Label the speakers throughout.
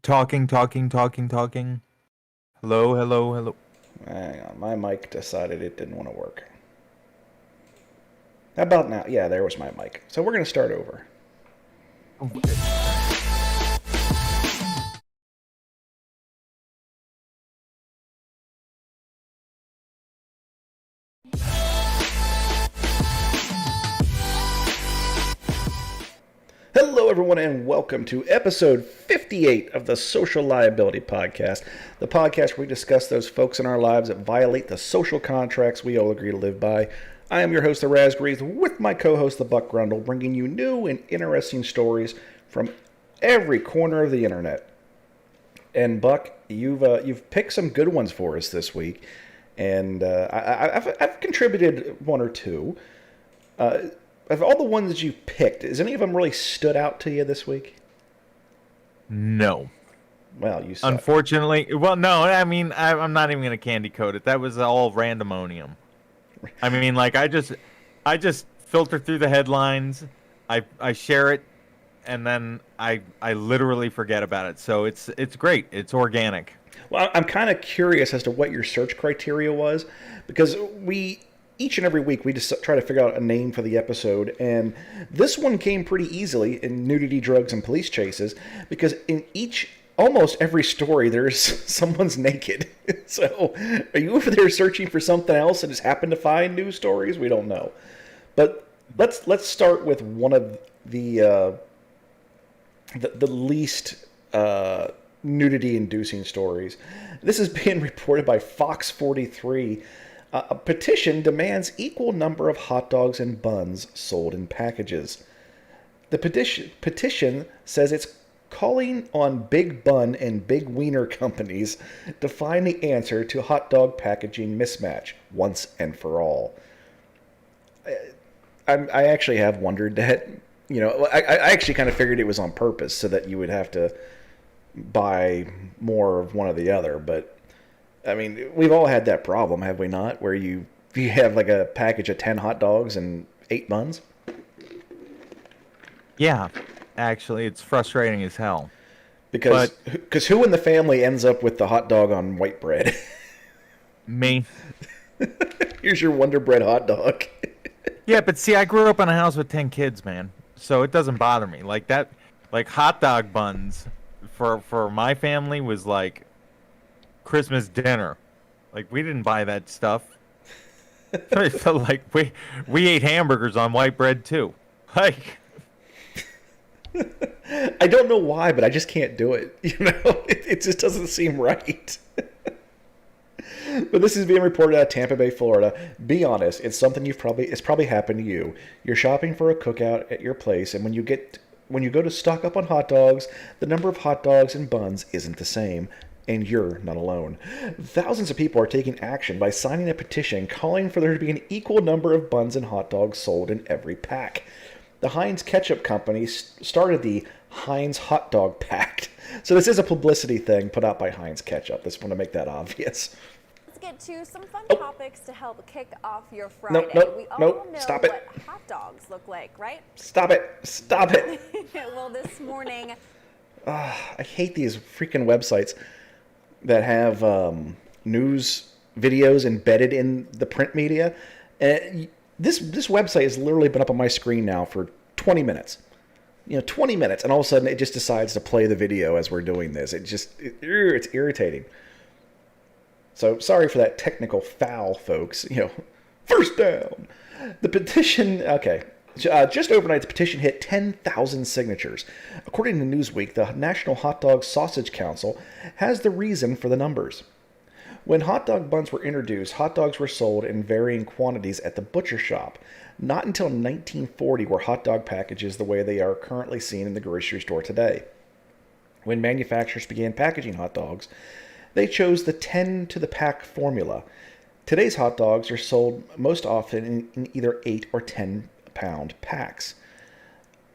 Speaker 1: Talking, talking, talking, talking. Hello, hello, hello.
Speaker 2: Hang on, my mic decided it didn't want to work. How about now? Yeah, there was my mic. So we're going to start over. Hello, everyone, and welcome to episode 58 of the Social Liability Podcast, the podcast where we discuss those folks in our lives that violate the social contracts we all agree to live by. I am your host, the Raspberries, with my co-host, the Buck Grundle, bringing you new and interesting stories from every corner of the internet. And Buck, you've picked some good ones for us this week, and I've contributed one or two. Of all the ones that you picked, has any of them really stood out to you this week?
Speaker 1: No.
Speaker 2: Well, you suck.
Speaker 1: Unfortunately, well, no, I'm not even gonna candy coat it. That was all randomonium. I just filter through the headlines. I share it, and then I literally forget about it. So it's great. It's organic.
Speaker 2: Well, I'm kind of curious as to what your search criteria was, because we each and every week we just try to figure out a name for the episode, and this one came pretty easily in nudity, drugs, and police chases, because in almost every story there's someone's naked. So are you over there searching for something else and just happen to find news stories? We don't know. But let's start with one of the least nudity-inducing stories. This is being reported by Fox 43. A petition demands equal number of hot dogs and buns sold in packages. The petition says it's calling on big bun and big wiener companies to find the answer to hot dog packaging mismatch once and for all. I actually have wondered that. I actually kind of figured it was on purpose so that you would have to buy more of one or the other. But I mean, we've all had that problem, have we not? Where you have like a package of 10 hot dogs and 8 buns.
Speaker 1: Yeah, actually, it's frustrating as hell.
Speaker 2: Because
Speaker 1: But
Speaker 2: because who in the family ends up with the hot dog on white bread?
Speaker 1: me,
Speaker 2: Here's your Wonder Bread hot dog.
Speaker 1: yeah. But see, I grew up in a house with 10 kids, man. So it doesn't bother me like that. Like hot dog buns for my family was like Christmas dinner. Like we didn't buy that stuff. So like we ate hamburgers on white bread too. Like
Speaker 2: I don't know why, but I just can't do it. It just doesn't seem right. But this is being reported out of Tampa Bay, Florida. Be honest, it's something it's probably happened to you. You're shopping for a cookout at your place, and when you go to stock up on hot dogs, the number of hot dogs and buns isn't the same. And you're not alone. Thousands of people are taking action by signing a petition calling for there to be an equal number of buns and hot dogs sold in every pack. The Heinz Ketchup Company started the Heinz Hot Dog Pact. So this is a publicity thing put out by Heinz Ketchup. Just want to make that obvious.
Speaker 3: Let's get to some fun
Speaker 2: Oh,
Speaker 3: topics to help kick off your
Speaker 2: no,
Speaker 3: Friday.
Speaker 2: no,
Speaker 3: We all
Speaker 2: no,
Speaker 3: know
Speaker 2: stop it.
Speaker 3: what hot dogs look like, right?
Speaker 2: Stop it. Stop it.
Speaker 3: Well, this morning,
Speaker 2: I hate these freaking websites that have news videos embedded in the print media. This website has literally been up on my screen now for 20 minutes. 20 minutes, and all of a sudden it just decides to play the video as we're doing this. It's irritating. So sorry for that technical foul, folks. First down. The petition, okay. Just overnight, the petition hit 10,000 signatures. According to Newsweek, the National Hot Dog Sausage Council has the reason for the numbers. When hot dog buns were introduced, hot dogs were sold in varying quantities at the butcher shop. Not until 1940 were hot dog packages the way they are currently seen in the grocery store today. When manufacturers began packaging hot dogs, they chose the 10 to the pack formula. Today's hot dogs are sold most often in either 8 or 10-pound packs,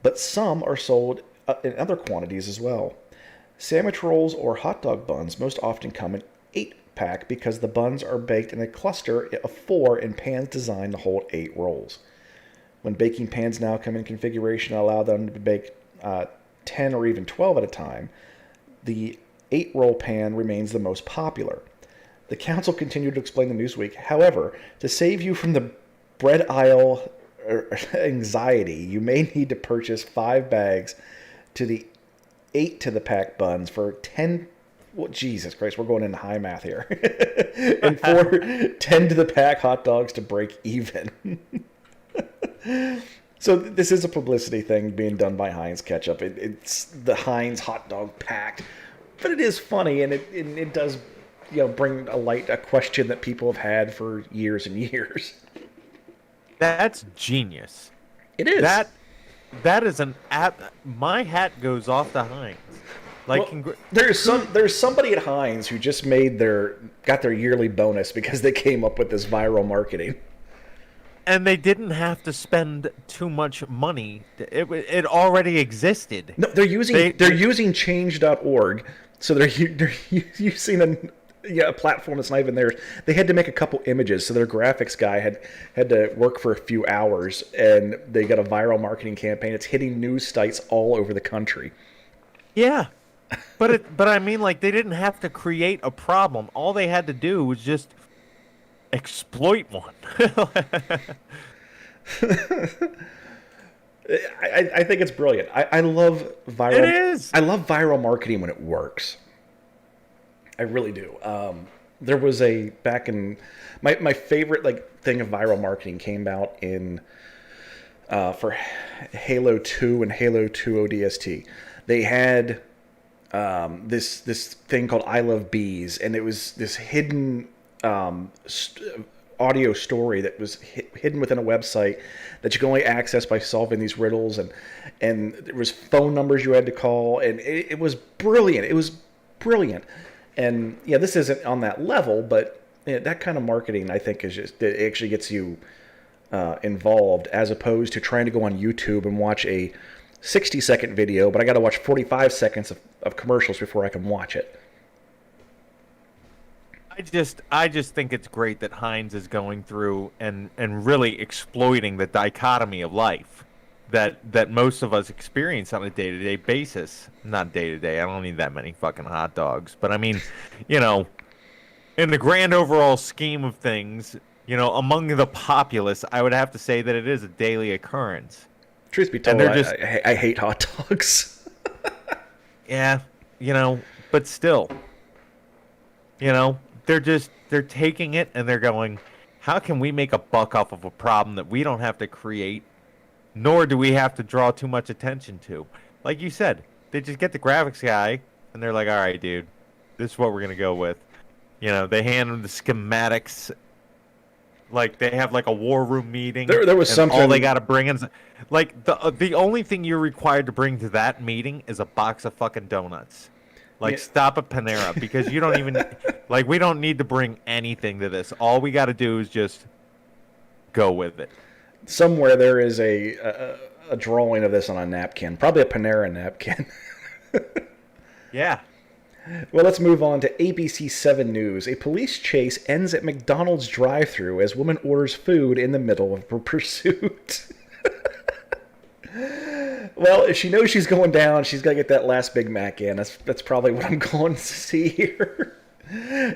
Speaker 2: but some are sold in other quantities as well. Sandwich rolls or hot dog buns most often come in 8-pack because the buns are baked in a cluster of 4 in pans designed to hold 8 rolls. When baking pans now come in configuration that allow them to bake 10 or even 12 at a time, The 8-roll pan remains the most popular. The council continued to explain to Newsweek, however, to save you from the bread aisle anxiety, you may need to purchase 5 bags to the 8 to the pack buns for 10. Well, Jesus Christ, we're going into high math here. And 10 to the pack hot dogs to break even. So this is a publicity thing being done by Heinz Ketchup. It's the Heinz hot dog pact, but it is funny, and it does, bring a question that people have had for years and years.
Speaker 1: That's genius.
Speaker 2: It is.
Speaker 1: That is an app. My hat goes off to Heinz. Like,
Speaker 2: well, there's somebody at Heinz who just got their yearly bonus because they came up with this viral marketing.
Speaker 1: And they didn't have to spend too much money. It already existed.
Speaker 2: No, they're using change.org, so they're using a platform that's not even theirs. They had to make a couple images, so their graphics guy had to work for a few hours, and they got a viral marketing campaign. It's hitting news sites all over the country.
Speaker 1: Yeah, but I mean, like, they didn't have to create a problem. All they had to do was just exploit one.
Speaker 2: I think it's brilliant. I love viral.
Speaker 1: It is.
Speaker 2: I love viral marketing when it works. I really do. There was back in my favorite thing of viral marketing came out in for Halo 2 and Halo 2 ODST. They had this thing called I Love Bees, and it was this hidden audio story that was hidden within a website that you can only access by solving these riddles, and there was phone numbers you had to call, and it was brilliant. It was brilliant. And yeah, this isn't on that level, but that kind of marketing, I think, it actually gets you involved, as opposed to trying to go on YouTube and watch a 60-second video, but I got to watch 45 seconds of commercials before I can watch it.
Speaker 1: I just think it's great that Heinz is going through and really exploiting the dichotomy of life that most of us experience on a day-to-day basis. Not day-to-day. I don't need that many fucking hot dogs. But I mean, in the grand overall scheme of things, among the populace, I would have to say that it is a daily occurrence.
Speaker 2: Truth be told, I hate hot dogs.
Speaker 1: Yeah, but still, they're taking it and they're going, how can we make a buck off of a problem that we don't have to create, nor do we have to draw too much attention to? Like you said, they just get the graphics guy and they're like, all right, dude, this is what we're going to go with. They hand them the schematics. Like, they have like a war room meeting.
Speaker 2: There was something.
Speaker 1: All they got to bring in, like, the only thing you're required to bring to that meeting is a box of fucking donuts. Like, stop at Panera, because you don't even, like, we don't need to bring anything to this. All we got to do is just go with it. Somewhere
Speaker 2: there is a drawing of this on a napkin, probably a Panera napkin.
Speaker 1: Yeah.
Speaker 2: Well, let's move on to ABC 7 News. A police chase ends at McDonald's drive-thru as woman orders food in the middle of her pursuit. Well, if she knows she's going down, she's got to get that last Big Mac in. That's probably what I'm going to see here.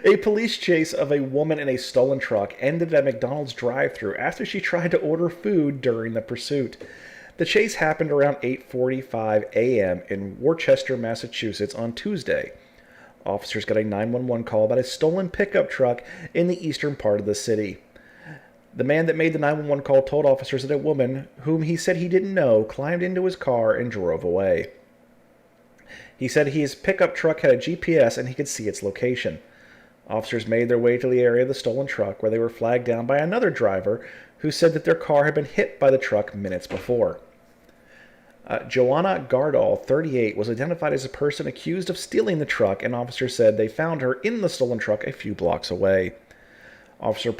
Speaker 2: A police chase of a woman in a stolen truck ended at McDonald's drive-thru after she tried to order food during the pursuit. The chase happened around 8:45 a.m. in Worcester, Massachusetts on Tuesday. Officers got a 911 call about a stolen pickup truck in the eastern part of the city. The man that made the 911 call told officers that a woman, whom he said he didn't know, climbed into his car and drove away. He said his pickup truck had a GPS and he could see its location. Officers made their way to the area of the stolen truck, where they were flagged down by another driver who said that their car had been hit by the truck minutes before. Joanna Gardall, 38, was identified as a person accused of stealing the truck, and officers said they found her in the stolen truck a few blocks away. Officer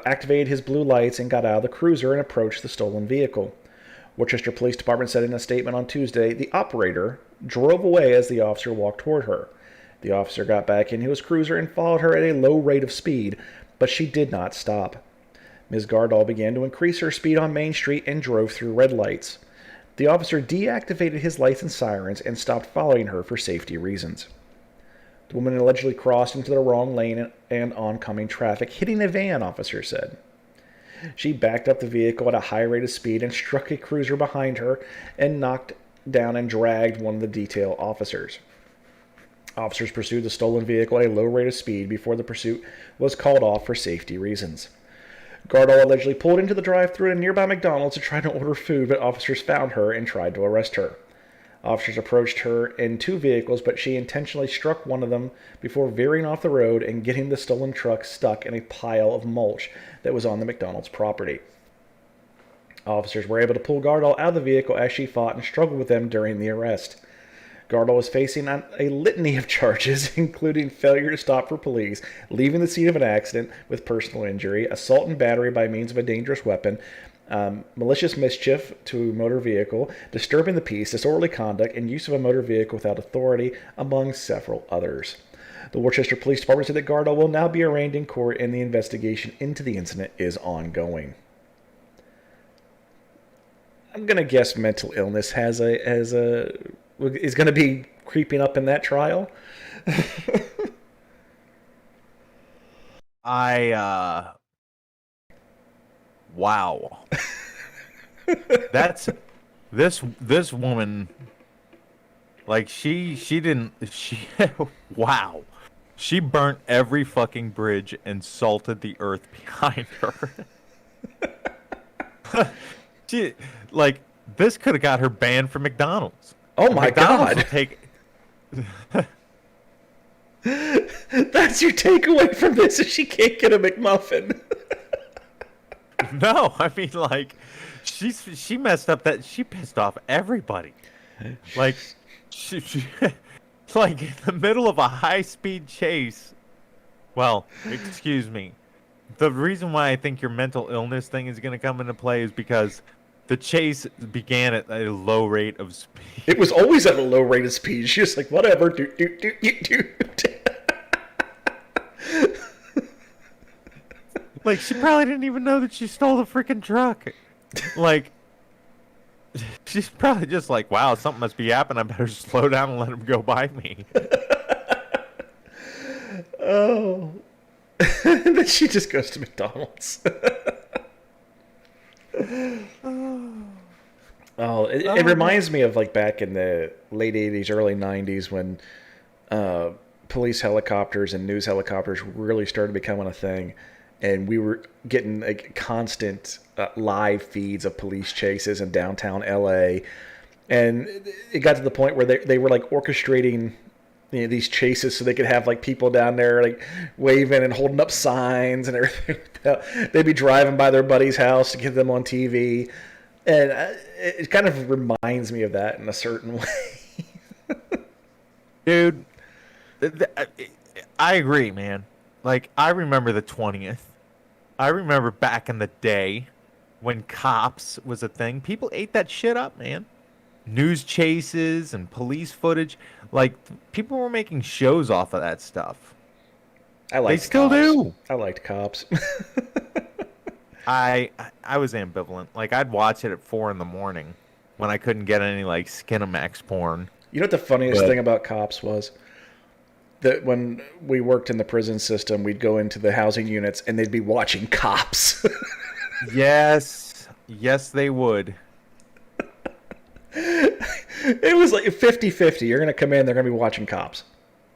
Speaker 2: activated his blue lights and got out of the cruiser and approached the stolen vehicle. Worcester Police Department said in a statement on Tuesday, the operator drove away as the officer walked toward her. The officer got back into his cruiser and followed her at a low rate of speed, but she did not stop. Ms. Gardall began to increase her speed on Main Street and drove through red lights. The officer deactivated his lights and sirens and stopped following her for safety reasons. The woman allegedly crossed into the wrong lane and oncoming traffic, hitting a van, officers said. She backed up the vehicle at a high rate of speed and struck a cruiser behind her and knocked down and dragged one of the detail officers. Officers pursued the stolen vehicle at a low rate of speed before the pursuit was called off for safety reasons. Gardel allegedly pulled into the drive-thru at a nearby McDonald's to try to order food, but officers found her and tried to arrest her. Officers approached her in 2 vehicles, but she intentionally struck one of them before veering off the road and getting the stolen truck stuck in a pile of mulch that was on the McDonald's property. Officers were able to pull Gardel out of the vehicle as she fought and struggled with them during the arrest. Gardel was facing a litany of charges, including failure to stop for police, leaving the scene of an accident with personal injury, assault and battery by means of a dangerous weapon, malicious mischief to a motor vehicle, disturbing the peace, disorderly conduct, and use of a motor vehicle without authority, among several others. The Worcester Police Department said that Gardel will now be arraigned in court, and the investigation into the incident is ongoing. I'm gonna guess mental illness is going to be creeping up in that trial.
Speaker 1: Wow. That's this woman, like she wow. She burnt every fucking bridge and salted the earth behind her. She, like, this could have got her banned from McDonald's.
Speaker 2: Oh my
Speaker 1: McDonald's
Speaker 2: God.
Speaker 1: would take...
Speaker 2: That's your takeaway from this, is she can't get a McMuffin.
Speaker 1: No, I mean, like, she messed up that... She pissed off everybody. Like, she like, in the middle of a high-speed chase... Well, excuse me. The reason why I think your mental illness thing is going to come into play is because the chase began at a low rate of speed.
Speaker 2: It was always at a low rate of speed. She was like, whatever, do.
Speaker 1: Like, she probably didn't even know that she stole the freaking truck. Like, she's probably just like, wow, something must be happening. I better slow down and let him go by me.
Speaker 2: Oh. And then she just goes to McDonald's. It reminds me of, like, back in the late 80s, early 90s when police helicopters and news helicopters really started becoming a thing. And we were getting, like, constant live feeds of police chases in downtown LA. And it got to the point where they were, like, orchestrating, you know, these chases so they could have, like, people down there, like, waving and holding up signs and everything. They'd be driving by their buddy's house to get them on TV. And it kind of reminds me of that in a certain way.
Speaker 1: Dude, I agree, man. Like, I remember the 20th. I remember back in the day when cops was a thing. People ate that shit up, man. News chases and police footage. Like, people were making shows off of that stuff.
Speaker 2: They
Speaker 1: still do.
Speaker 2: I liked Cops.
Speaker 1: I was ambivalent. Like, I'd watch it at 4 a.m. when I couldn't get any, like, Skinamax porn.
Speaker 2: You know what the funniest thing about Cops was? That when we worked in the prison system, we'd go into the housing units and they'd be watching Cops.
Speaker 1: Yes, they would.
Speaker 2: It was like 50-50. You're going to come in, they're going to be watching Cops.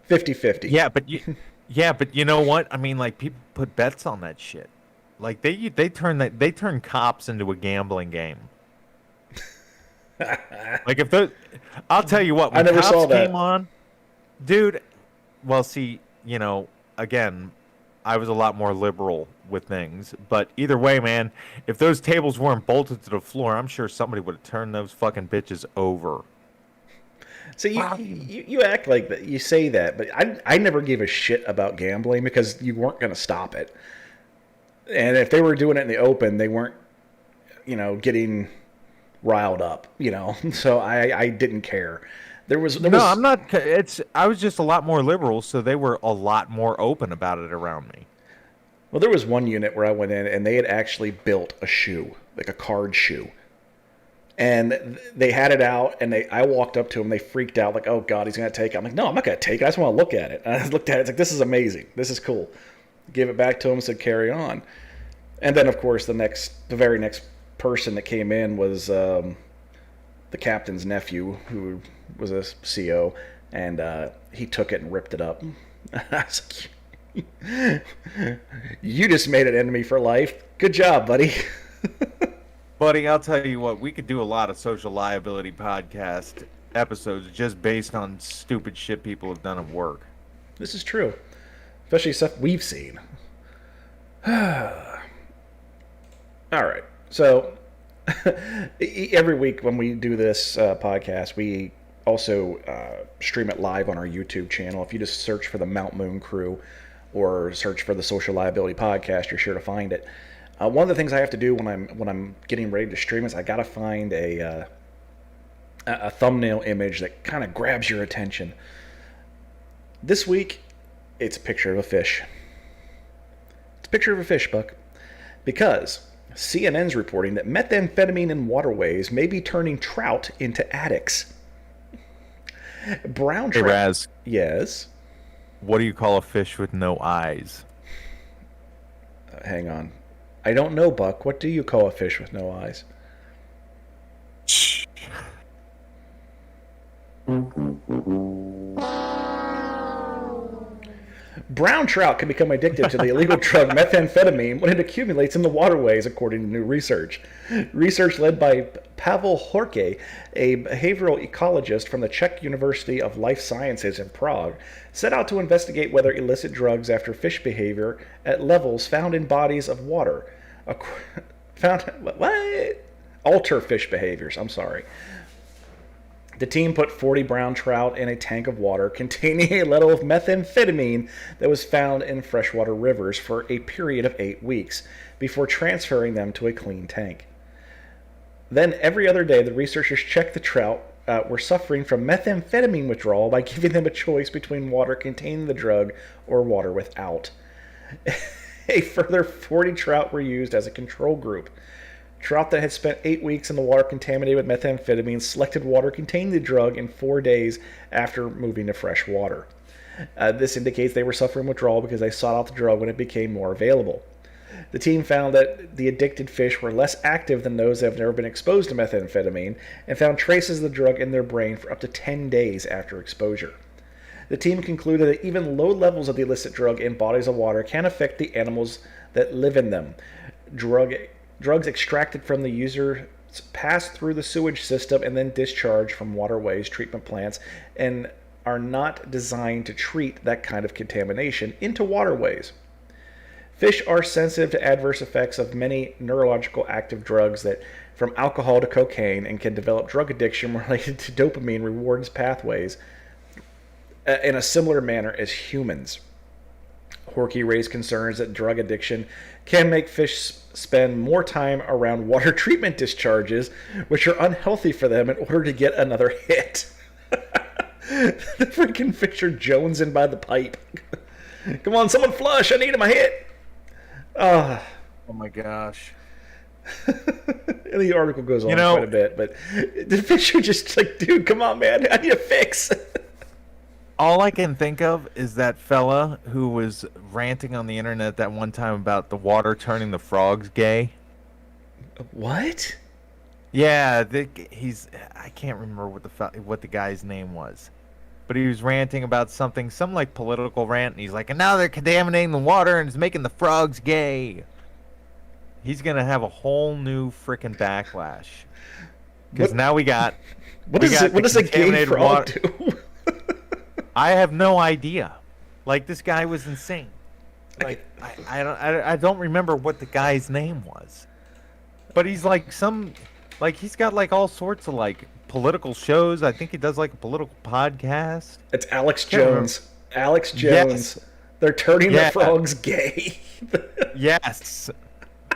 Speaker 2: 50-50.
Speaker 1: Yeah, but you know what? I mean, like, people put bets on that shit. Like, they turn Cops into a gambling game. Like, I'll tell you what, when
Speaker 2: I never
Speaker 1: Cops
Speaker 2: saw that.
Speaker 1: came on, dude. Well, see, you know, again, I was a lot more liberal with things, but either way, man, if those tables weren't bolted to the floor, I'm sure somebody would have turned those fucking bitches over.
Speaker 2: So you act like that. You say that, but I never gave a shit about gambling because you weren't going to stop it. And if they were doing it in the open, they weren't, you know, getting riled up, you know. So I didn't care.
Speaker 1: I'm not. I was just a lot more liberal, so they were a lot more open about it around me.
Speaker 2: Well, there was one unit where I went in and they had actually built a shoe, like a card shoe. And they had it out, and I walked up to them. They freaked out, like, "Oh God, he's gonna take it." I'm like, "No, I'm not gonna take it. I just want to look at it." And I looked at it. It's like, "This is amazing. This is cool." Gave it back to him. Said, "Carry on." And then, of course, the very next person that came in was the captain's nephew, who was a CO, and he took it and ripped it up. I was like, "You just made an enemy for life. Good job, buddy."
Speaker 1: Buddy, I'll tell you what, we could do a lot of social liability podcast episodes just based on stupid shit people have done at work.
Speaker 2: This is true. Especially stuff we've seen. All right. So, every week when we do this podcast, we also stream it live on our YouTube channel. If you just search for the Mount Moon Crew or search for the Social Liability Podcast, you're sure to find it. One of the things I have to do when I'm getting ready to stream is I gotta find a thumbnail image that kind of grabs your attention. This week, it's a picture of a fish. It's a picture of a fish, Buck, because CNN's reporting that methamphetamine in waterways may be turning trout into addicts. Brown trout.
Speaker 1: Hey, Raz.
Speaker 2: Yes.
Speaker 1: What do you call a fish with no eyes?
Speaker 2: Hang on. I don't know, Buck. What do you call a fish with no eyes? Brown trout can become addicted to the illegal drug methamphetamine when it accumulates in the waterways, according to new research. Research led by Pavel Horke, a behavioral ecologist from the Czech University of Life Sciences in Prague, set out to investigate whether illicit drugs after fish behavior at levels found in bodies of water. Alter fish behaviors, I'm sorry. The team put 40 brown trout in a tank of water containing a level of methamphetamine that was found in freshwater rivers for a period of 8 weeks before transferring them to a clean tank. Then every other day, the researchers checked the trout were suffering from methamphetamine withdrawal by giving them a choice between water containing the drug or water without. A further 40 trout were used as a control group. Trout that had spent 8 weeks in the water contaminated with methamphetamine selected water containing the drug in 4 days after moving to fresh water. This indicates they were suffering withdrawal because they sought out the drug when it became more available. The team found that the addicted fish were less active than those that have never been exposed to methamphetamine and found traces of the drug in their brain for up to 10 days after exposure. The team concluded that even low levels of the illicit drug in bodies of water can affect the animals that live in them. Drugs extracted from the user pass through the sewage system and then discharged from waterways, treatment plants, and are not designed to treat that kind of contamination into waterways. Fish are sensitive to adverse effects of many neurological active drugs, that from alcohol to cocaine, and can develop drug addiction related to dopamine rewards pathways in a similar manner as humans. Horkey raised concerns that drug addiction can make fish spend more time around water treatment discharges, which are unhealthy for them, in order to get another hit. The freaking fish are jonesing by the pipe. Come on, someone flush. I need my hit.
Speaker 1: Oh my gosh.
Speaker 2: And the article goes on quite a bit, but the fish are just like, dude, come on, man. I need a fix.
Speaker 1: All I can think of is that fella who was ranting on the internet that one time about the water turning the frogs gay.
Speaker 2: What?
Speaker 1: Yeah, I can't remember what the guy's name was, but he was ranting about some like political rant, and he's like, and now they're contaminating the water and it's making the frogs gay. He's gonna have a whole new freaking backlash because now we got
Speaker 2: what does a gay frog do?
Speaker 1: I have no idea. Like, this guy was insane. Like, I don't remember what the guy's name was, but he's like he's got like all sorts of like political shows. I think he does like a political podcast.
Speaker 2: It's Alex Jones. Alex Jones. Yes. They're turning the frogs gay.
Speaker 1: Yes.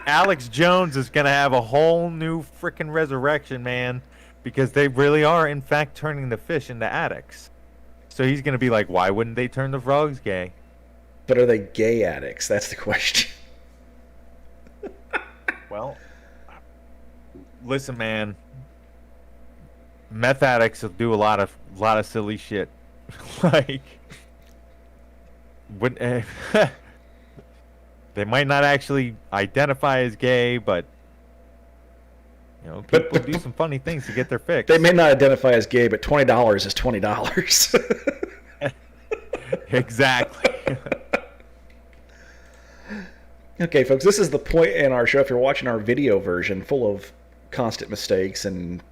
Speaker 1: Alex Jones is gonna have a whole new freaking resurrection, man, because they really are in fact turning the fish into addicts. So he's going to be like, why wouldn't they turn the frogs gay?
Speaker 2: But are they gay addicts? That's the question.
Speaker 1: Well, listen, man. meth addicts will do a lot of silly shit, like when they might not actually identify as gay, but people do some funny things to get their fix.
Speaker 2: They may not identify as gay, but $20 is $20.
Speaker 1: Exactly.
Speaker 2: Okay, folks, this is the point in our show. If you're watching our video version, full of constant mistakes and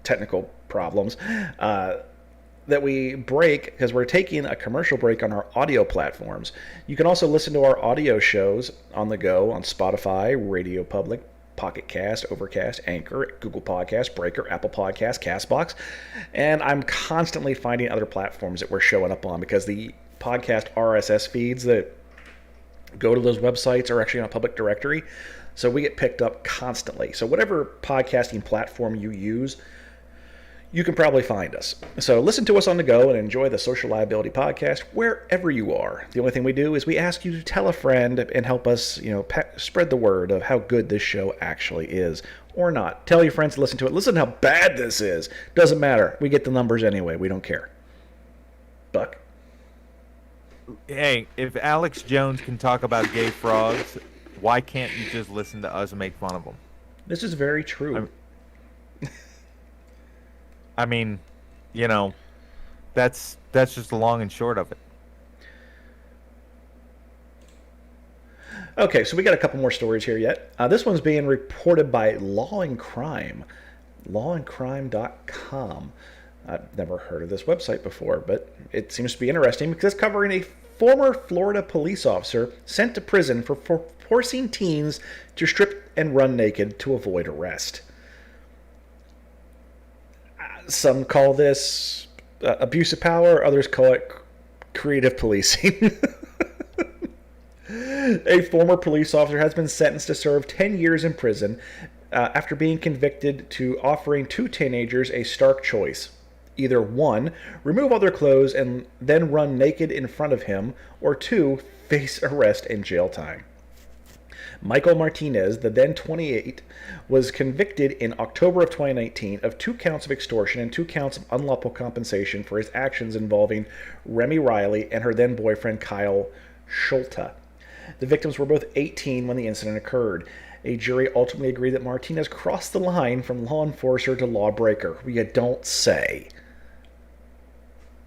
Speaker 2: technical problems, that we break because we're taking a commercial break on our audio platforms. You can also listen to our audio shows on the go on Spotify, Radio Public, Pocket Cast, Overcast, Anchor, Google Podcast, Breaker, Apple Podcast, Castbox. And I'm constantly finding other platforms that we're showing up on because the podcast RSS feeds that go to those websites are actually on a public directory. So we get picked up constantly. So whatever podcasting platform you use, you can probably find us. So listen to us on the go and enjoy the Social Liability Podcast wherever you are. The only thing we do is we ask you to tell a friend and help us, spread the word of how good this show actually is. Or not. Tell your friends to listen to it. Listen how bad this is. Doesn't matter. We get the numbers anyway. We don't care. Buck?
Speaker 1: Hey, if Alex Jones can talk about gay frogs, why can't you just listen to us and make fun of them?
Speaker 2: This is very true.
Speaker 1: I mean, that's just the long and short of it.
Speaker 2: Okay, so we got a couple more stories here yet. This one's being reported by Law and Crime, lawandcrime.com. I've never heard of this website before, but it seems to be interesting because it's covering a former Florida police officer sent to prison for forcing teens to strip and run naked to avoid arrest. Some call this abuse of power, others call it creative policing. A former police officer has been sentenced to serve 10 years in prison after being convicted to offering two teenagers a stark choice. Either 1, remove all their clothes and then run naked in front of him, or 2, face arrest and jail time. Michael Martinez, the then 28, was convicted in October of 2019 of 2 counts of extortion and 2 counts of unlawful compensation for his actions involving Remy Riley and her then boyfriend Kyle Schulte. The victims were both 18 when the incident occurred. A jury ultimately agreed that Martinez crossed the line from law enforcer to lawbreaker. You don't say.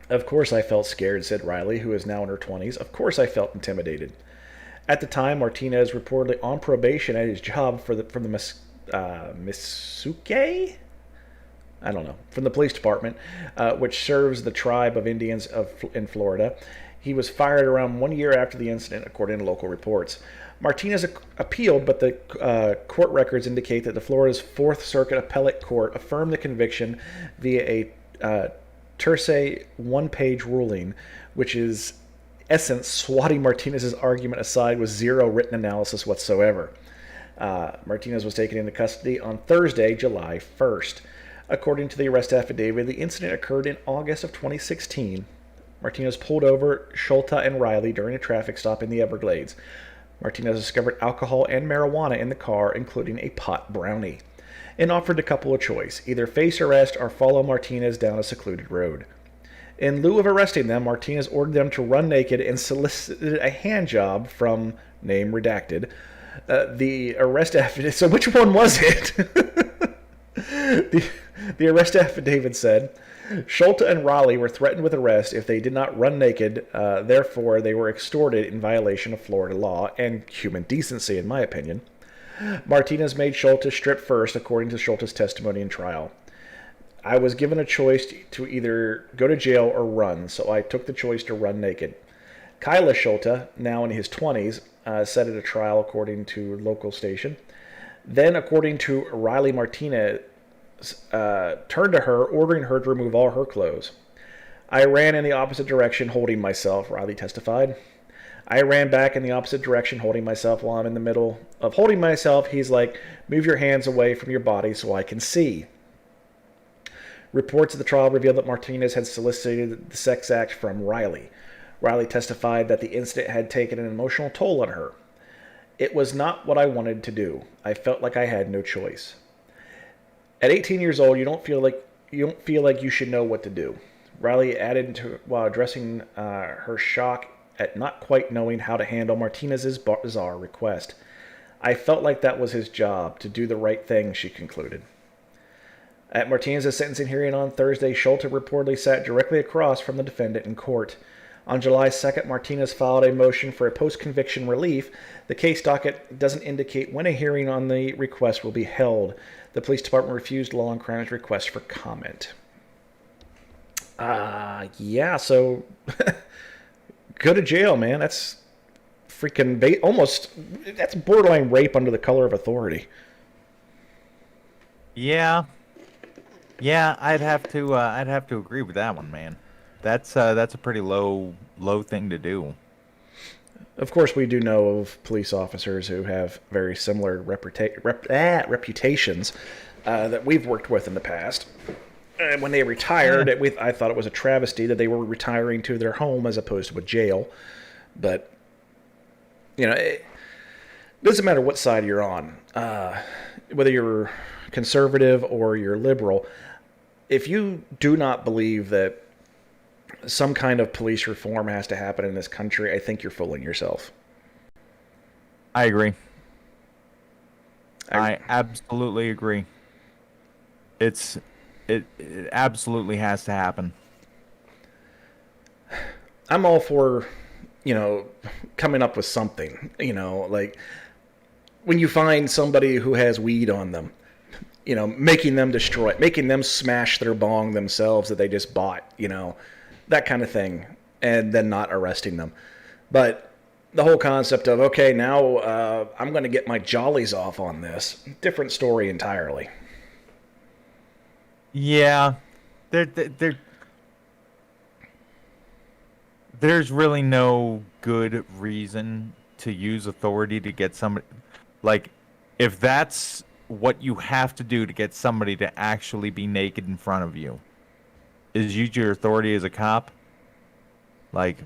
Speaker 2: Of course I felt scared, said Riley, who is now in her 20s. Of course I felt intimidated. At the time, Martinez reportedly on probation at his job from the Misuke? I don't know. From the police department, which serves the tribe of Indians in Florida. He was fired around 1 year after the incident, according to local reports. Martinez appealed, but the court records indicate that the Florida's Fourth Circuit Appellate Court affirmed the conviction via a terse one-page ruling, which is essence swatting Martinez's argument aside with zero written analysis whatsoever. Martinez was taken into custody on Thursday, July 1st. According to the arrest affidavit, the incident occurred in August of 2016. Martinez pulled over Schulte and Riley during a traffic stop in the Everglades. Martinez discovered alcohol and marijuana in the car, including a pot brownie, and offered the couple a choice, either face arrest or follow Martinez down a secluded road. In lieu of arresting them, Martinez ordered them to run naked and solicited a hand job from, name redacted, the arrest affidavit. So which one was it? The arrest affidavit said, Schulte and Raleigh were threatened with arrest if they did not run naked, therefore they were extorted in violation of Florida law and human decency, in my opinion. Martinez made Schulte strip first, according to Schulte's testimony in trial. I was given a choice to either go to jail or run, so I took the choice to run naked. Kyle Schulte, now in his 20s, said at a trial according to local station. Then, according to Riley, Martinez turned to her, ordering her to remove all her clothes. I ran in the opposite direction, holding myself, Riley testified. I ran back in the opposite direction, holding myself. While I'm in the middle of holding myself, he's like, move your hands away from your body so I can see. Reports of the trial revealed that Martinez had solicited the sex act from Riley. Riley testified that the incident had taken an emotional toll on her. It was not what I wanted to do. I felt like I had no choice. At 18 years old, you don't feel like you don't feel like you should know what to do. Riley added to while addressing her shock at not quite knowing how to handle Martinez's bizarre request. I felt like that was his job, to do the right thing, she concluded. At Martinez's sentencing hearing on Thursday, Schulte reportedly sat directly across from the defendant in court. On July 2nd, Martinez filed a motion for a post-conviction relief. The case docket doesn't indicate when a hearing on the request will be held. The police department refused Law and Crime's request for comment. Yeah, so go to jail, man. That's freaking almost, that's borderline rape under the color of authority.
Speaker 1: Yeah. Yeah, I'd have to agree with that one, man. That's a pretty low thing to do.
Speaker 2: Of course, we do know of police officers who have very similar reputations that we've worked with in the past. When they retired, I thought it was a travesty that they were retiring to their home as opposed to a jail. But, it doesn't matter what side you're on, whether you're conservative or you're liberal. If you do not believe that some kind of police reform has to happen in this country, I think you're fooling yourself.
Speaker 1: I agree. I absolutely agree. It absolutely has to happen.
Speaker 2: I'm all for, coming up with something, like when you find somebody who has weed on them, making them destroy it, making them smash their bong themselves that they just bought, that kind of thing, and then not arresting them. But the whole concept of, okay, now I'm going to get my jollies off on this, different story entirely.
Speaker 1: Yeah, there's really no good reason to use authority to get somebody, like, if that's what you have to do to get somebody to actually be naked in front of you, is use your authority as a cop. Like,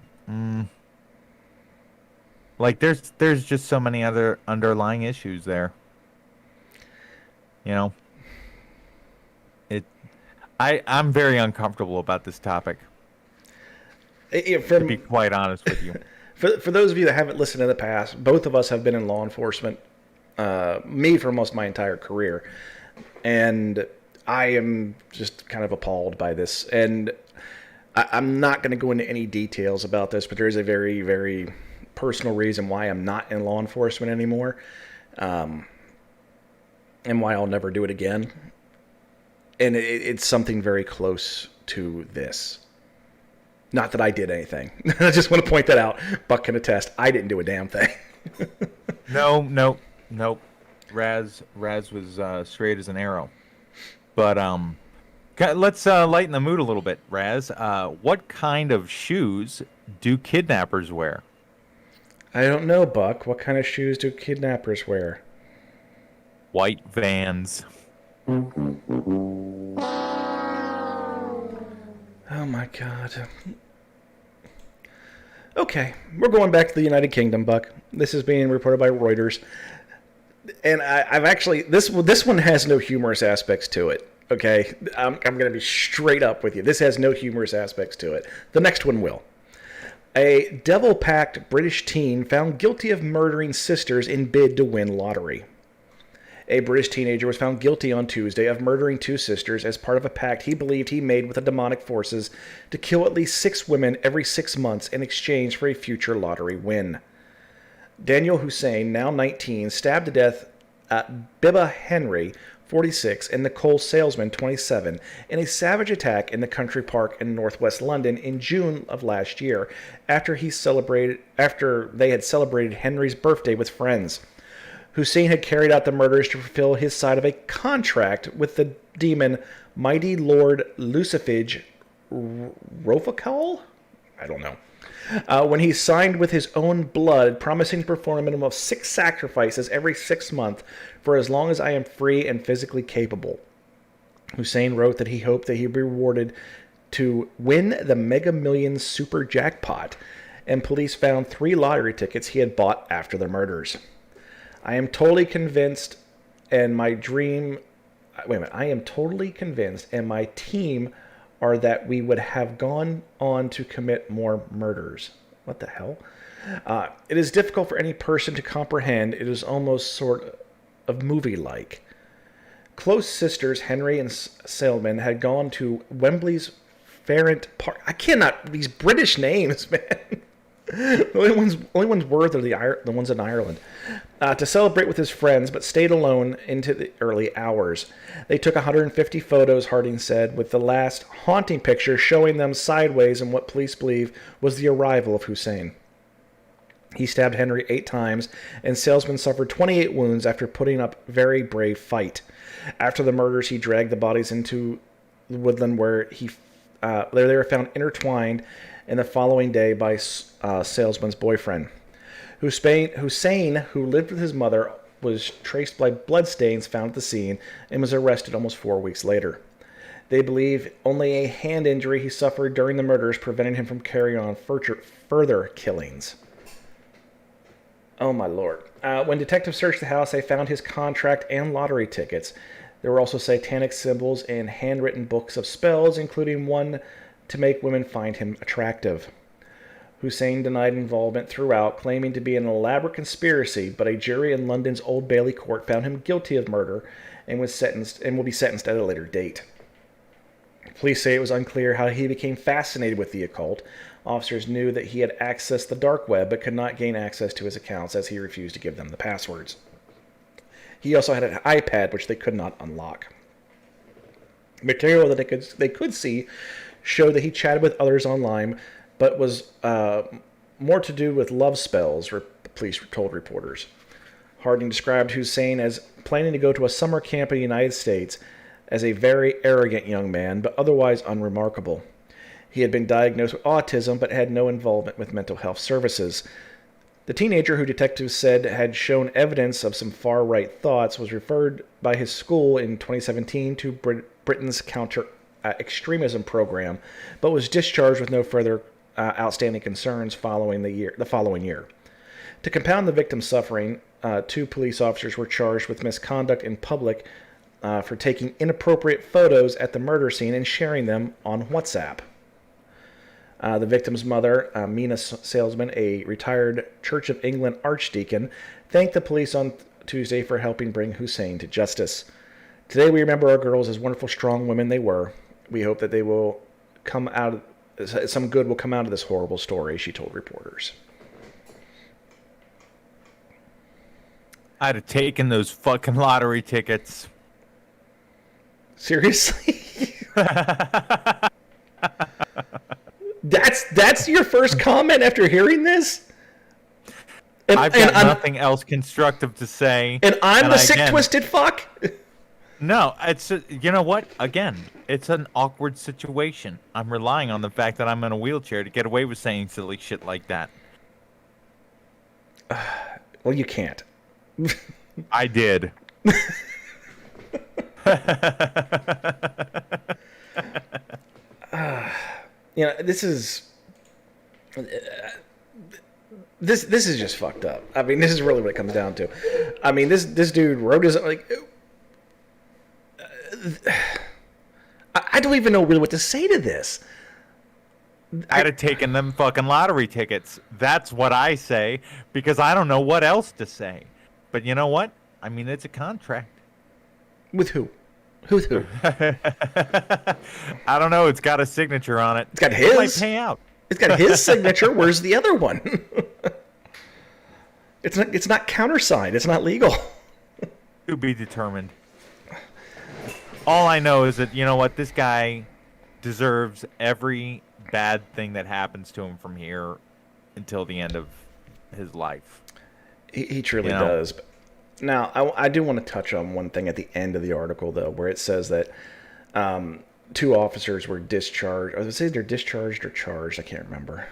Speaker 1: there's just so many other underlying issues there. I'm very uncomfortable about this topic. To be quite honest with you.
Speaker 2: For those of you that haven't listened in the past, both of us have been in law enforcement, me for most of my entire career. And I am just kind of appalled by this. And I'm not going to go into any details about this, but there is a very, very personal reason why I'm not in law enforcement anymore. And why I'll never do it again. And it's something very close to this. Not that I did anything. I just want to point that out. Buck can attest. I didn't do a damn thing.
Speaker 1: No. Raz was straight as an arrow. But let's lighten the mood a little bit, Raz. What kind of shoes do kidnappers wear?
Speaker 2: I don't know, Buck. What kind of shoes do kidnappers wear?
Speaker 1: White Vans.
Speaker 2: Oh my God. Okay, we're going back to the United Kingdom, Buck. This is being reported by Reuters. And I've actually, this one has no humorous aspects to it, okay? I'm going to be straight up with you. This has no humorous aspects to it. The next one will. A devil-packed British teen found guilty of murdering sisters in bid to win lottery. A British teenager was found guilty on Tuesday of murdering two sisters as part of a pact he believed he made with the demonic forces to kill at least 6 women every 6 months in exchange for a future lottery win. Daniel Hussein, now 19, stabbed to death Bibba Henry, 46, and Nicole Salesman, 27, in a savage attack in the country park in northwest London in June of last year, after they had celebrated Henry's birthday with friends. Hussein had carried out the murders to fulfill his side of a contract with the demon Mighty Lord Lucifage Rofakal? I don't know. When he signed with his own blood, promising to perform a minimum of 6 sacrifices every 6 months for as long as I am free and physically capable. Hussein wrote that he hoped that he would be rewarded to win the Mega Millions super jackpot, and police found 3 lottery tickets he had bought after the murders. I am totally convinced, and my dream wait a minute. I am totally convinced, and my team are that we would have gone on to commit more murders. What the hell? It is difficult for any person to comprehend. It is almost sort of movie-like. Close sisters Henry and Salman had gone to Wembley's Farrant Park. I cannot, these British names, man. The only ones worth are the ones in Ireland. To celebrate with his friends, but stayed alone into the early hours. They took 150 photos, Harding said, with the last haunting picture showing them sideways in what police believe was the arrival of Hussein. He stabbed Henry 8 times, and Salesman suffered 28 wounds after putting up a very brave fight. After the murders, he dragged the bodies into the woodland where they were found intertwined and the following day by Salesman's boyfriend. Hussein, who lived with his mother, was traced by bloodstains found at the scene and was arrested almost 4 weeks later. They believe only a hand injury he suffered during the murders prevented him from carrying on further killings. Oh my lord. When detectives searched the house, they found his contract and lottery tickets. There were also satanic symbols and handwritten books of spells, including one to make women find him attractive. Hussein denied involvement throughout, claiming to be an elaborate conspiracy, but a jury in London's Old Bailey court found him guilty of murder and will be sentenced at a later date. Police say it was unclear how he became fascinated with the occult. Officers knew that he had accessed the dark web, but could not gain access to his accounts as he refused to give them the passwords. He also had an iPad, which they could not unlock. Material that they could see showed that he chatted with others online, but was more to do with love spells, the police told reporters. Harding described Hussein as planning to go to a summer camp in the United States as a very arrogant young man, but otherwise unremarkable. He had been diagnosed with autism, but had no involvement with mental health services. The teenager, who detectives said had shown evidence of some far-right thoughts, was referred by his school in 2017 to Britain's counter-extremism program, but was discharged with no further outstanding concerns the following year. To compound the victim's suffering, 2 police officers were charged with misconduct in public for taking inappropriate photos at the murder scene and sharing them on WhatsApp. The victim's mother, Mina Salesman, a retired Church of England archdeacon, thanked the police on Tuesday for helping bring Hussein to justice. Today we remember our girls as wonderful, strong women they were. We hope that they will some good will come out of this horrible story, she told reporters.
Speaker 1: I'd have taken those fucking lottery tickets.
Speaker 2: Seriously? That's your first comment after hearing this?
Speaker 1: I've got nothing else constructive to say.
Speaker 2: And I'm the sick, twisted fuck?
Speaker 1: No, you know what? Again, it's an awkward situation. I'm relying on the fact that I'm in a wheelchair to get away with saying silly shit like that.
Speaker 2: Well, you can't.
Speaker 1: I did.
Speaker 2: This is just fucked up. I mean, this is really what it comes down to. I mean, this dude wrote his I don't even know really what to say to this.
Speaker 1: I'd have taken them fucking lottery tickets. That's what I say, because I don't know what else to say. But you know what? I mean, it's a contract.
Speaker 2: With who? Who's who?
Speaker 1: I don't know. It's got a signature on it.
Speaker 2: It's got his.
Speaker 1: It might pay out.
Speaker 2: It's got his signature. Where's the other one? It's not countersigned. It's not legal.
Speaker 1: To be determined. All I know is that, you know what, this guy deserves every bad thing that happens to him from here until the end of his life.
Speaker 2: He truly does. Now, I do want to touch on one thing at the end of the article, though, where it says that 2 officers were discharged. I was going to say they're discharged or charged. I can't remember.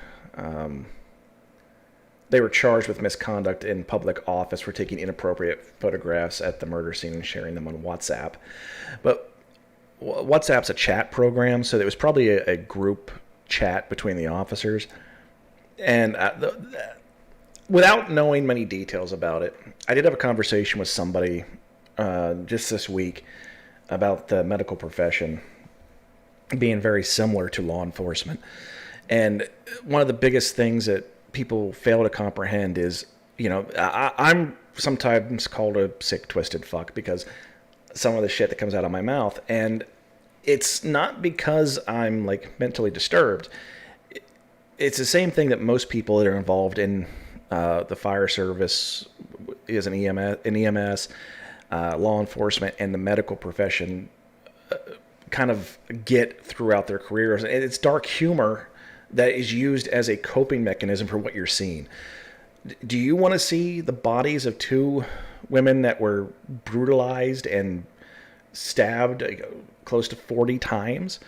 Speaker 2: They were charged with misconduct in public office for taking inappropriate photographs at the murder scene and sharing them on WhatsApp. But WhatsApp's a chat program, so it was probably a group chat between the officers. And without knowing many details about it, I did have a conversation with somebody just this week about the medical profession being very similar to law enforcement. And one of the biggest things that people fail to comprehend is, I'm sometimes called a sick, twisted fuck because some of the shit that comes out of my mouth. And it's not because I'm like mentally disturbed. It's the same thing that most people that are involved in the fire service, is an EMS, law enforcement, and the medical profession kind of get throughout their careers. And it's dark humor that is used as a coping mechanism for what you're seeing. Do you want to see the bodies of two women that were brutalized and stabbed close to 40 times?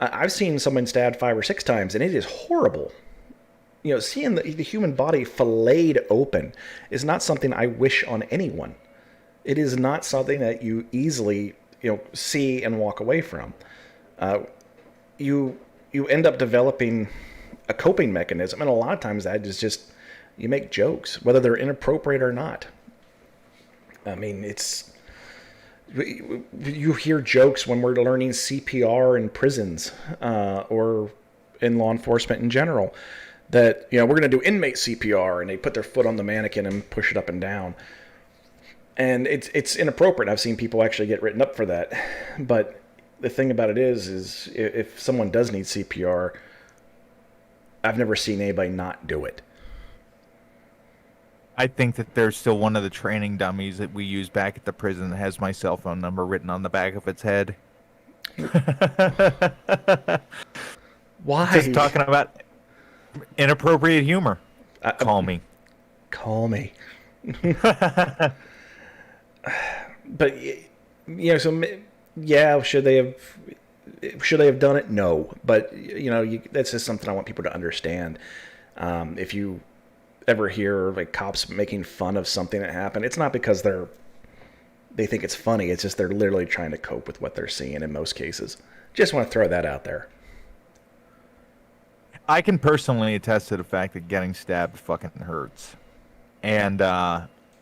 Speaker 2: I've seen someone stabbed 5 or 6 times, and it is horrible. Seeing the human body filleted open is not something I wish on anyone. It is not something that you easily, see and walk away from. You end up developing a coping mechanism, and a lot of times that is just, you make jokes, whether they're inappropriate or not. I mean, you hear jokes when we're learning CPR in prisons or in law enforcement in general, that, we're going to do inmate CPR, and they put their foot on the mannequin and push it up and down. And it's inappropriate. I've seen people actually get written up for that. But the thing about it is if someone does need CPR, I've never seen anybody not do it.
Speaker 1: I think that there's still one of the training dummies that we use back at the prison that has my cell phone number written on the back of its head.
Speaker 2: Why?
Speaker 1: Just talking about inappropriate humor. Call me.
Speaker 2: Call me. But should they have done it? No. But that's just something I want people to understand. If you ever hear like cops making fun of something that happened, it's not because they think it's funny. It's just they're literally trying to cope with what they're seeing in most cases. Just want to throw that out there.
Speaker 1: I can personally attest to the fact that getting stabbed fucking hurts. And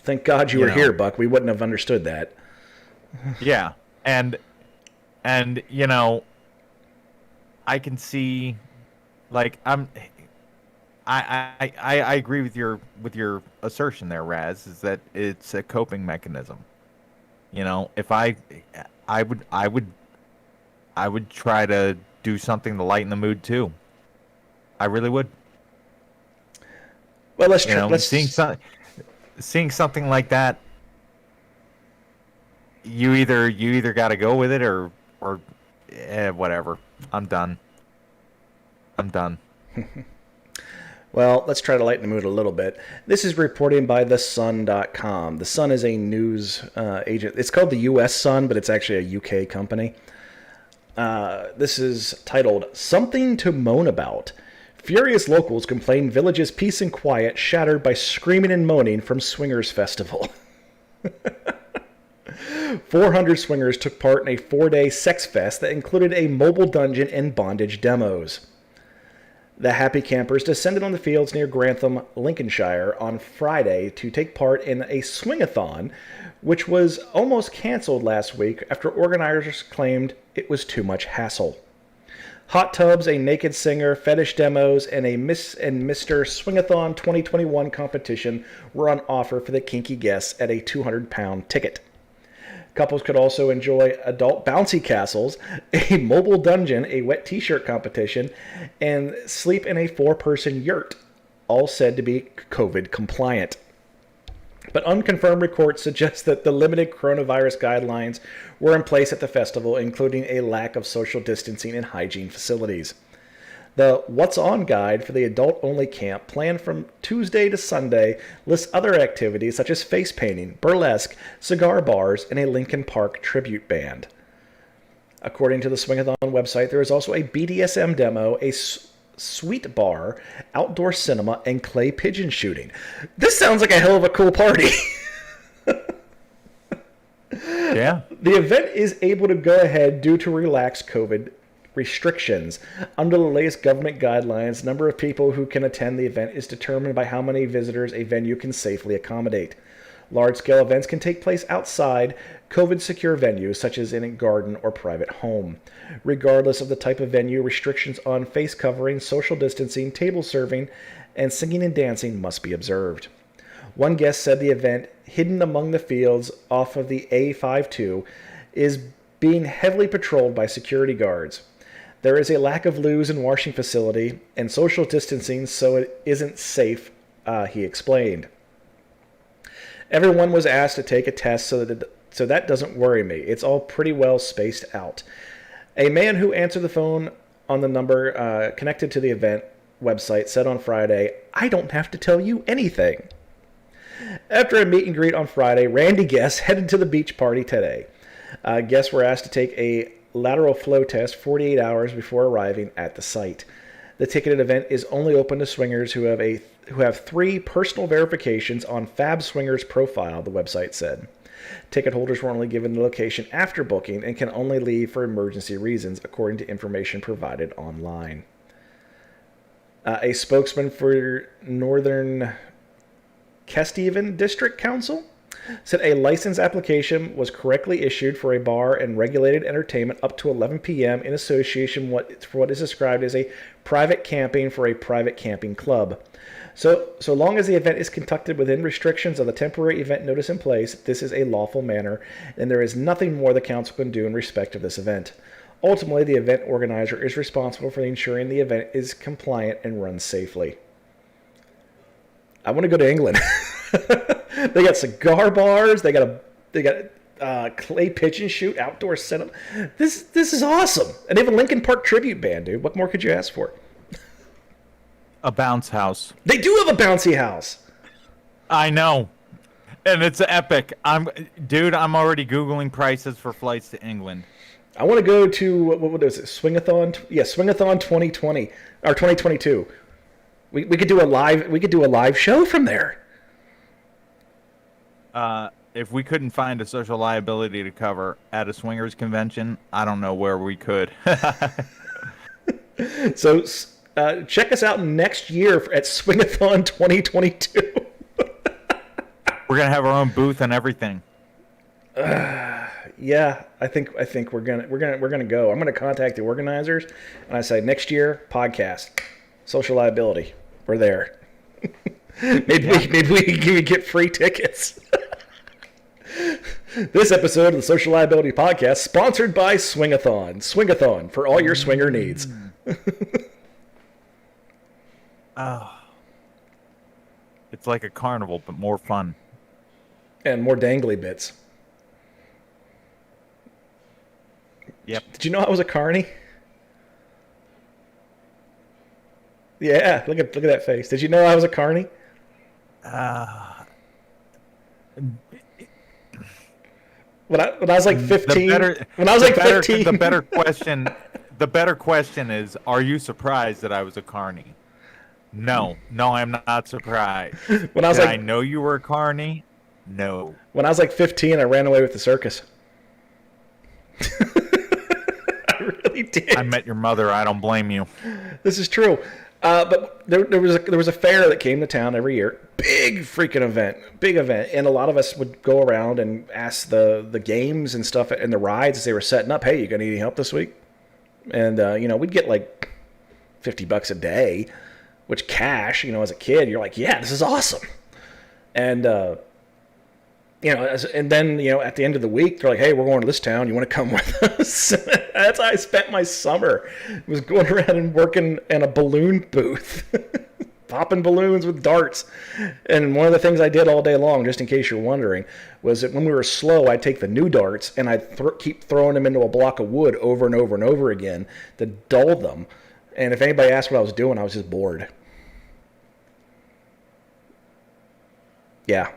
Speaker 2: thank God you were here, Buck. We wouldn't have understood that.
Speaker 1: Yeah. And I can see, like, I agree with your assertion there, Raz, is that it's a coping mechanism. If I would try to do something to lighten the mood too. I really would.
Speaker 2: Well, let's
Speaker 1: seeing something like that. You either got to go with it or whatever. I'm done.
Speaker 2: Well, let's try to lighten the mood a little bit. This is reporting by thesun.com. The Sun is a news agent. It's called the U.S. Sun, but it's actually a U.K. company. This is titled, "Something to Moan About. Furious locals complain village's peace and quiet shattered by screaming and moaning from Swingers Festival." 400 swingers took part in a 4-day sex fest that included a mobile dungeon and bondage demos. The happy campers descended on the fields near Grantham, Lincolnshire on Friday to take part in a swingathon, which was almost cancelled last week after organizers claimed it was too much hassle. Hot tubs, a naked singer, fetish demos, and a Miss and Mr. Swingathon 2021 competition were on offer for the kinky guests at a £200 ticket. Couples could also enjoy adult bouncy castles, a mobile dungeon, a wet t-shirt competition, and sleep in a 4-person yurt, all said to be COVID compliant. But unconfirmed reports suggest that the limited coronavirus guidelines were in place at the festival, including a lack of social distancing and hygiene facilities. The What's On guide for the adult-only camp, planned from Tuesday to Sunday, lists other activities such as face painting, burlesque, cigar bars, and a Linkin Park tribute band. According to the Swingathon website, there is also a BDSM demo, a sweet bar, outdoor cinema, and clay pigeon shooting. This sounds like a hell of a cool party.
Speaker 1: Yeah.
Speaker 2: The event is able to go ahead due to relaxed COVID restrictions. Under the latest government guidelines, the number of people who can attend the event is determined by how many visitors a venue can safely accommodate. Large-scale events can take place outside COVID-secure venues, such as in a garden or private home. Regardless of the type of venue, restrictions on face covering, social distancing, table serving, and singing and dancing must be observed. One guest said the event, hidden among the fields off of the A52, is being heavily patrolled by security guards. There is a lack of loos and washing facility and social distancing, so it isn't safe, he explained. Everyone was asked to take a test, so that doesn't worry me. It's all pretty well spaced out. A man who answered the phone on the number connected to the event website said on Friday, "I don't have to tell you anything." After a meet and greet on Friday, Randy guests headed to the beach party today. Guests were asked to take a lateral flow test 48 hours before arriving at the site. The ticketed event is only open to swingers who have 3 personal verifications on Fab Swingers' profile, the website said. Ticket holders were only given the location after booking and can only leave for emergency reasons, according to information provided online. A spokesman for Northern Kesteven District Council said a license application was correctly issued for a bar and regulated entertainment up to 11 p.m. in association for what is described as a private camping for a private camping club. So long as the event is conducted within restrictions of the temporary event notice in place, this is a lawful manner, and there is nothing more the council can do in respect of this event. Ultimately, the event organizer is responsible for ensuring the event is compliant and runs safely. I want to go to England. They got cigar bars. They got clay pitch and shoot outdoor setup. This is awesome. And they have a Linkin Park tribute band, dude. What more could you ask for?
Speaker 1: A bounce house.
Speaker 2: They do have a bouncy house.
Speaker 1: I know, and it's epic. I'm already Googling prices for flights to England.
Speaker 2: I want to go to what is it? Swingathon? Yeah, Swingathon 2020 or 2022. We could do a live show from there.
Speaker 1: If we couldn't find a social liability to cover at a swingers convention, I don't know where we could.
Speaker 2: So check us out next year at Swingathon 2022.
Speaker 1: We're gonna have our own booth and everything.
Speaker 2: Yeah, I think we're gonna go. I'm gonna contact the organizers, and I say next year podcast, social liability. We're there. maybe we can get free tickets. This episode of the Social Liability Podcast sponsored by Swingathon. Swingathon for all your swinger needs.
Speaker 1: Oh, it's like a carnival, but more fun
Speaker 2: and more dangly bits.
Speaker 1: Yep.
Speaker 2: Did you know I was a carny? Yeah, look at that face. Did you know I was a carny? When I was like 15.
Speaker 1: The better question is, are you surprised that I was a carny? No, I'm not surprised. I know you were a carny? No.
Speaker 2: When I was like 15, I ran away with the circus. I really did.
Speaker 1: I met your mother. I don't blame you.
Speaker 2: This is true. But there was a fair that came to town every year. Big freaking event. And a lot of us would go around and ask the games and stuff and the rides as they were setting up, hey, you gonna need any help this week? And, we'd get like $50 a day, which cash, as a kid, you're like, yeah, this is awesome. And, and then, at the end of the week, they're like, hey, we're going to this town. You want to come with us? That's how I spent my summer. I was going around and working in a balloon booth, popping balloons with darts. And one of the things I did all day long, just in case you're wondering, was that when we were slow, I'd take the new darts and I'd keep throwing them into a block of wood over and over and over again to dull them. And if anybody asked what I was doing, I was just bored. Yeah.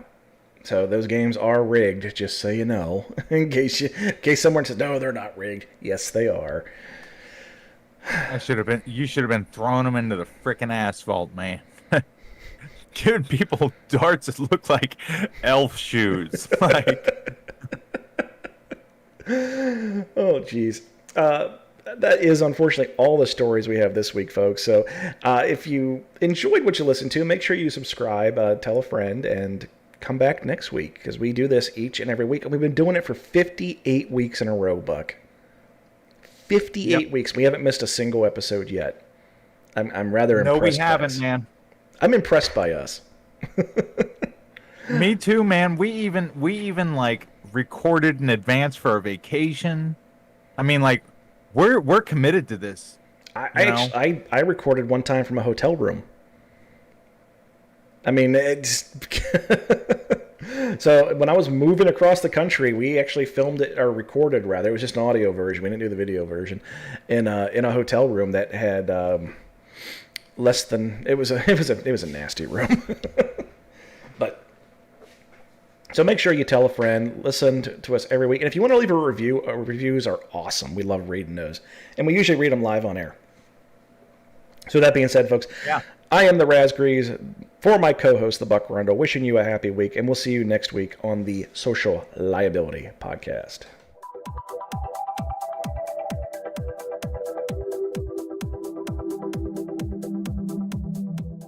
Speaker 2: So those games are rigged, just so you know. In case someone says, no, they're not rigged. Yes, they are.
Speaker 1: You should have been throwing them into the frickin' asphalt, man. Giving people darts that look like elf shoes.
Speaker 2: Oh, jeez. That is unfortunately all the stories we have this week, folks. So if you enjoyed what you listened to, make sure you subscribe, tell a friend, and come back next week, because we do this each and every week. And we've been doing it for 58 weeks in a row, Buck. 58 weeks. We haven't missed a single episode yet. I'm rather impressed.
Speaker 1: No, we
Speaker 2: by
Speaker 1: haven't,
Speaker 2: us.
Speaker 1: man.
Speaker 2: I'm impressed by us.
Speaker 1: Me too, man. We even like recorded in advance for a vacation. I mean, like, we're committed to this.
Speaker 2: I recorded one time from a hotel room. I mean, it's so when I was moving across the country, we actually filmed it, or recorded rather. It was just an audio version. We didn't do the video version in a hotel room that had less than it was a nasty room. But so make sure you tell a friend. Listen to us every week, and if you want to leave a review, our reviews are awesome. We love reading those, and we usually read them live on air. So that being said, folks, I am the Razgrees, for my co-host, the Buck Rundle, wishing you a happy week, and we'll see you next week on the Social Liability Podcast.